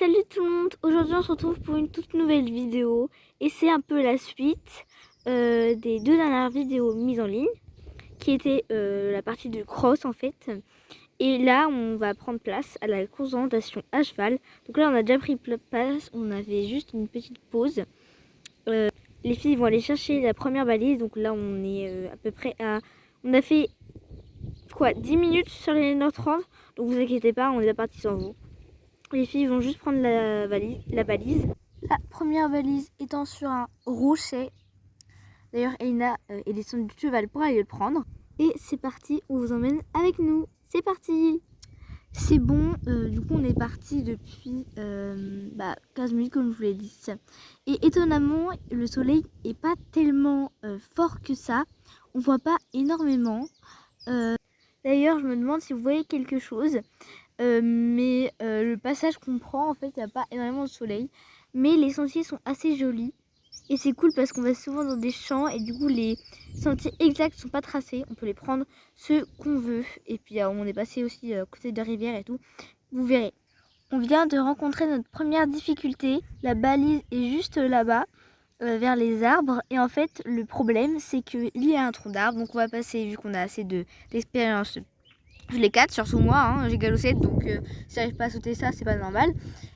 Salut tout le monde, aujourd'hui on se retrouve pour une toute nouvelle vidéo et c'est un peu la suite des deux dernières vidéos mises en ligne qui était la partie du cross en fait. Et là on va prendre place à la course d'orientation à cheval. Donc là on a déjà pris place, on avait juste une petite pause. Les filles vont aller chercher la première balise, donc là on est à peu près à... On a fait quoi 10 minutes sur les 1h30, donc vous inquiétez pas, on est parti sans vous. Les filles vont juste prendre la balise. La première balise étant sur un rocher. D'ailleurs, Elina est descendue du cheval pour aller le prendre. Et c'est parti, on vous emmène avec nous. C'est parti! C'est bon, du coup on est parti depuis 15 minutes comme je vous l'ai dit. Et étonnamment, le soleil est pas tellement fort que ça. On voit pas énormément. D'ailleurs, je me demande si vous voyez quelque chose. Mais le passage qu'on prend, en fait, il n'y a pas énormément de soleil. Mais les sentiers sont assez jolis. Et c'est cool parce qu'on va souvent dans des champs. Et du coup, les sentiers exacts ne sont pas tracés. On peut les prendre ceux qu'on veut. Et puis, on est passé aussi à côté de rivière et tout. Vous verrez. On vient de rencontrer notre première difficulté. La balise est juste là-bas, vers les arbres. Et en fait, le problème, c'est qu'il y a un tronc d'arbre. Donc, on va passer, vu qu'on a assez d'expérience. Les 4, surtout moi, hein, j'ai galopé, donc si j'arrive pas à sauter ça, c'est pas normal.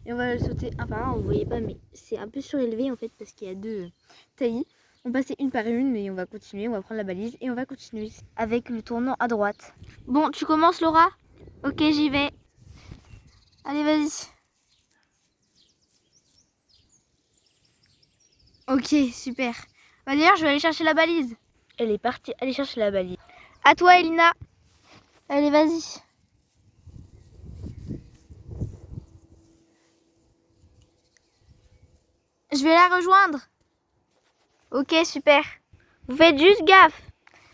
Et on va le sauter un par un, vous voyez pas, mais c'est un peu surélevé en fait, parce qu'il y a deux taillis. On passait une par une, mais on va continuer, on va prendre la balise et on va continuer avec le tournant à droite. Bon, tu commences Laura? Ok, j'y vais. Allez, vas-y. Ok, super. Bah, d'ailleurs, je vais aller chercher la balise. Elle est partie aller chercher la balise. À toi, Elina. Allez, vas-y. Je vais la rejoindre. Ok, super. Vous faites juste gaffe.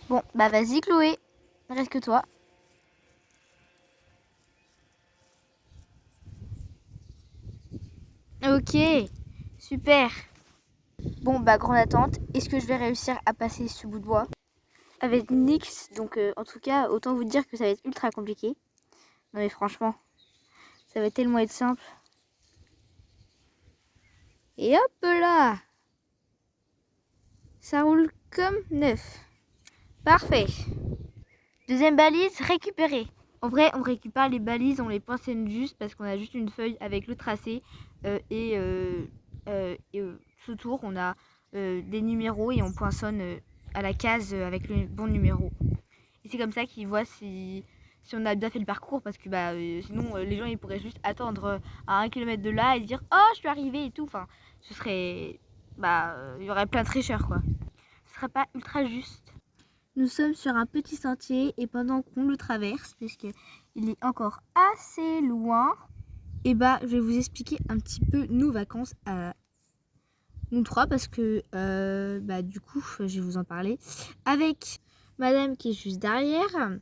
Bon, bah vas-y Chloé. Reste que toi. Ok, super. Bon, bah grande attente. Est-ce que je vais réussir à passer ce bout de bois? Avec Nyx, donc en tout cas, autant vous dire que ça va être ultra compliqué. Non mais franchement, ça va tellement être simple. Et hop là! Ça roule comme neuf. Parfait. Deuxième balise récupérée. En vrai, on récupère les balises, on les poinçonne juste parce qu'on a juste une feuille avec le tracé et sous tour, on a des numéros et on poinçonne à la case avec le bon numéro. Et c'est comme ça qu'ils voient si on a bien fait le parcours parce que sinon les gens ils pourraient juste attendre à 1 km de là et dire oh je suis arrivé et tout. Enfin, ce serait il y aurait plein de tricheurs quoi. Ce serait pas ultra juste. Nous sommes sur un petit sentier et pendant qu'on le traverse, puisqu'il est encore assez loin, et je vais vous expliquer un petit peu nos vacances à nous trois parce que du coup, je vais vous en parler avec madame qui est juste derrière.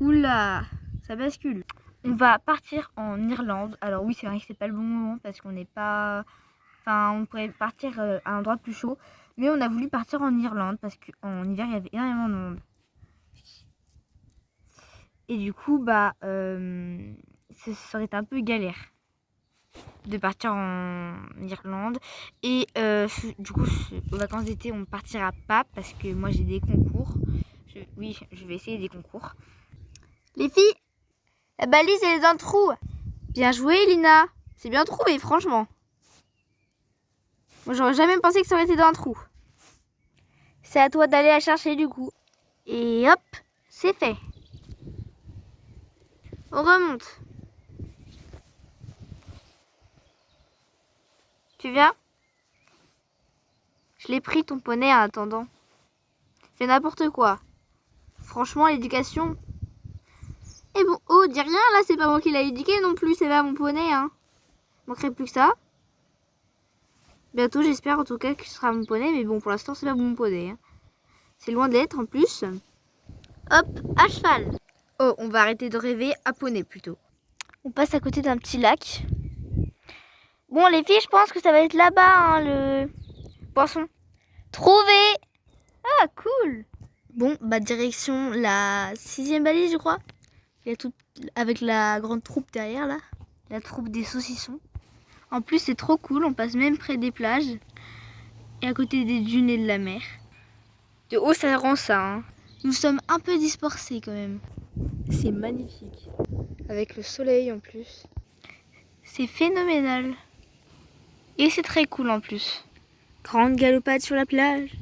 Oula, ça bascule. On va partir en Irlande. Alors oui, c'est vrai que c'est pas le bon moment parce qu'on n'est pas... Enfin, on pourrait partir à un endroit plus chaud. Mais on a voulu partir en Irlande parce qu'en hiver, il y avait énormément de monde. Et du coup, ça aurait été un peu galère de partir en Irlande. Et du coup, aux vacances d'été, on ne partira pas parce que moi, j'ai des concours. Je vais essayer des concours. Les filles, la balise, elle est dans le trou. Bien joué, Lina. C'est bien trouvé, franchement. Moi, j'aurais jamais pensé que ça aurait été dans un trou. C'est à toi d'aller la chercher, du coup. Et hop, c'est fait. On remonte. Tu viens? Je l'ai pris ton poney en attendant. Fais n'importe quoi. Franchement, l'éducation... Et bon, oh, dis rien, là, c'est pas moi qui l'ai éduqué non plus, c'est pas mon poney, hein. Manquerait plus que ça. Bientôt, j'espère en tout cas que ce sera mon poney, mais bon, pour l'instant, c'est pas mon poney. Hein. C'est loin d'être en plus. Hop, à cheval. Oh, on va arrêter de rêver, à poney plutôt. On passe à côté d'un petit lac. Bon, les filles, je pense que ça va être là-bas, hein, le poisson. Trouvé! Ah, cool! Bon, direction la 6e balise, je crois. Il y a tout avec la grande troupe derrière, là. La troupe des saucissons. En plus, c'est trop cool, on passe même près des plages et à côté des dunes et de la mer. De haut, ça rend ça, hein. Nous sommes un peu dispersés quand même. C'est magnifique. Avec le soleil en plus. C'est phénoménal. Et c'est très cool en plus. Grande galopade sur la plage.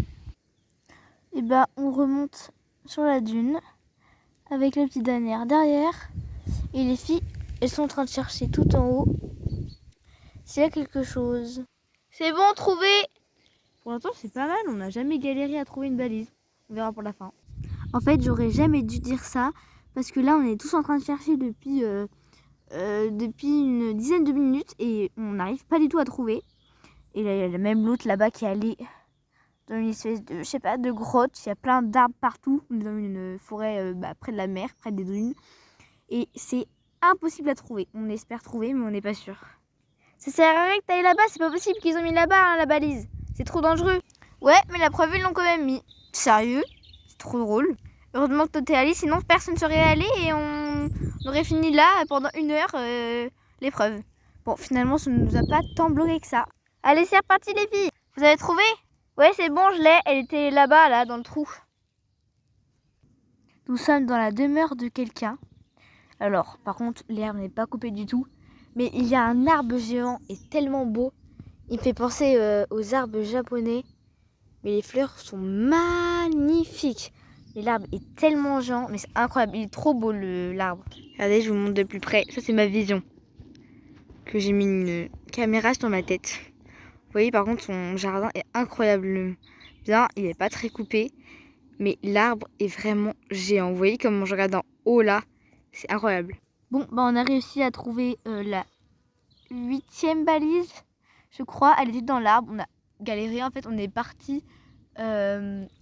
Et bah, on remonte sur la dune avec le petit Daniel derrière. Et les filles, elles sont en train de chercher tout en haut s'il y a quelque chose. C'est bon, trouvé! Pour l'instant, c'est pas mal. On n'a jamais galéré à trouver une balise. On verra pour la fin. En fait, j'aurais jamais dû dire ça parce que là, on est tous en train de chercher depuis une dizaine de minutes et on n'arrive pas du tout à trouver. Et là, il y a même l'autre là-bas qui est allé dans une espèce de, je sais pas, de grotte. Il y a plein d'arbres partout. On est dans une forêt près de la mer, près des dunes. Et c'est impossible à trouver. On espère trouver, mais on n'est pas sûr. Ça sert à rien que t'ailles là-bas, c'est pas possible qu'ils ont mis là-bas hein, la balise. C'est trop dangereux. Ouais, mais la preuve, ils l'ont quand même mis. Sérieux? C'est trop drôle. Heureusement que toi t'es allé, sinon personne serait allé et on aurait fini là pendant 1 heure l'épreuve. Bon, finalement, ça ne nous a pas tant bloqué que ça. Allez, c'est reparti les filles. Vous avez trouvé? Ouais, c'est bon, je l'ai. Elle était là-bas, là, dans le trou. Nous sommes dans la demeure de quelqu'un. Alors, par contre, l'herbe n'est pas coupée du tout. Mais il y a un arbre géant et tellement beau. Il me fait penser aux arbres japonais. Mais les fleurs sont magnifiques. Et l'arbre est tellement géant, mais c'est incroyable. Il est trop beau l'arbre. Regardez, je vous montre de plus près. Ça, c'est ma vision. Que j'ai mis une caméra sur ma tête. Vous voyez, par contre, son jardin est incroyable. Bien, il n'est pas très coupé. Mais l'arbre est vraiment géant. Vous voyez comment je regarde en haut là. C'est incroyable. Bon, bah on a réussi à trouver la 8e balise, je crois. Elle était dans l'arbre. On a galéré. En fait, on est parti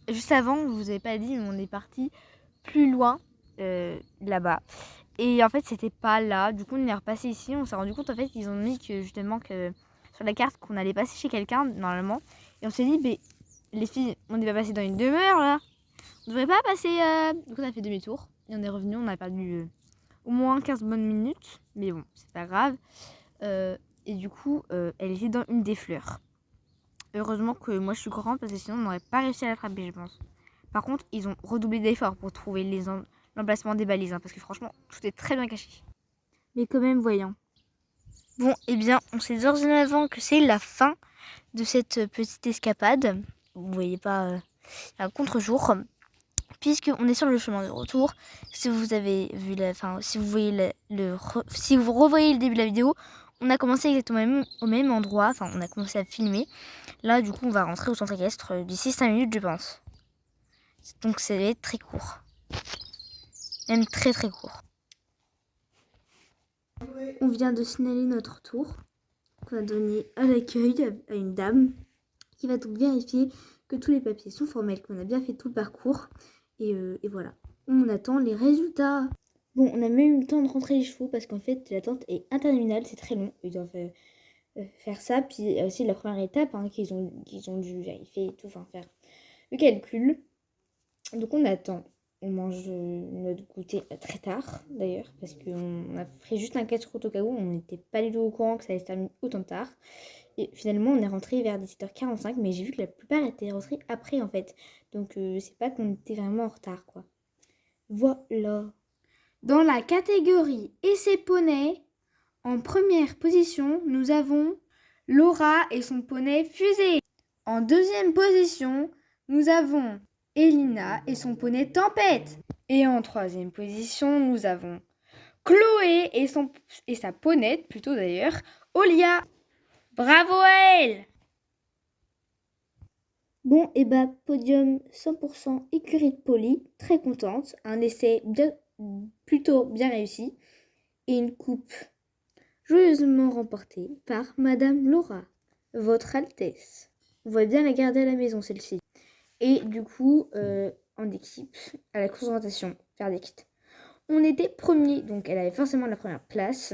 juste avant. Je vous avais pas dit, mais on est parti plus loin là-bas. Et en fait, c'était pas là. Du coup, on est repassé ici. On s'est rendu compte en fait qu'ils ont mis que justement que sur la carte qu'on allait passer chez quelqu'un normalement. Et on s'est dit, mais les filles, on n'est pas passé dans une demeure là. On devrait pas passer. Du coup, on a fait demi-tour et on est revenu. On a perdu au moins 15 bonnes minutes, mais bon, c'est pas grave. Et du coup, elle était dans une des fleurs. Heureusement que moi je suis grande parce que sinon on n'aurait pas réussi à l'attraper, je pense. Par contre, ils ont redoublé d'efforts pour trouver l'emplacement des balises, hein, parce que franchement, tout est très bien caché. Mais quand même, voyons. Bon, eh bien, on sait d'ores et avant que c'est la fin de cette petite escapade. Vous voyez pas un contre-jour, puisqu'on est sur le chemin de retour. Si vous avez vu si vous voyez si vous revoyez le début de la vidéo, on a commencé exactement au même endroit. Enfin, on a commencé à filmer. Là, du coup, on va rentrer au centre équestre d'ici 5 minutes, je pense. Donc, ça va être très court. Même très très court. On vient de signaler notre tour qu'on a donné à l'accueil à une dame qui va donc vérifier que tous les papiers sont formels, qu'on a bien fait tout le parcours. Et voilà. On attend les résultats. Bon, on a même eu le temps de rentrer les chevaux parce qu'en fait, l'attente est interminable, c'est très long. Ils doivent faire ça. Puis il y a aussi la première étape qu'ils ont dû vérifier et tout, enfin faire le calcul. Donc on attend. On mange notre goûter très tard d'ailleurs parce qu'on a pris juste un casse-croûte au cas où. On n'était pas du tout au courant que ça allait se terminer autant tard. Et finalement on est rentré vers 17h45, mais j'ai vu que la plupart étaient rentrés après en fait. Donc c'est pas qu'on était vraiment en retard quoi. Voilà. Dans la catégorie essai poney, en première position, nous avons Laura et son poney Fusée. En deuxième position, nous avons Elina et son poney Tempête. Et en troisième position, nous avons Chloé et sa ponette, plutôt d'ailleurs, Olia. Bravo à elle! Bon, et bah, podium 100% écurie de Polly, très contente. Un essai plutôt bien réussi. Et une coupe joyeusement remportée par Madame Laura, Votre Altesse. On va bien la garder à la maison, celle-ci. Et du coup, en équipe, à la confrontation, verdict. On était premier, donc elle avait forcément la première place.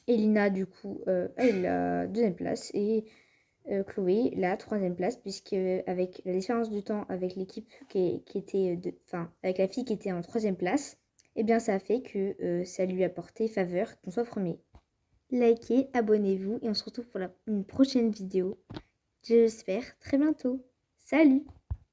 Elina, du coup, elle la deuxième place. Et Chloé, la troisième place, puisque avec la différence du temps avec l'équipe qui était, avec la fille qui était en troisième place, eh bien ça a fait que ça lui a porté faveur qu'on soit premier. likez, abonnez-vous et on se retrouve pour une prochaine vidéo. J'espère très bientôt. Salut!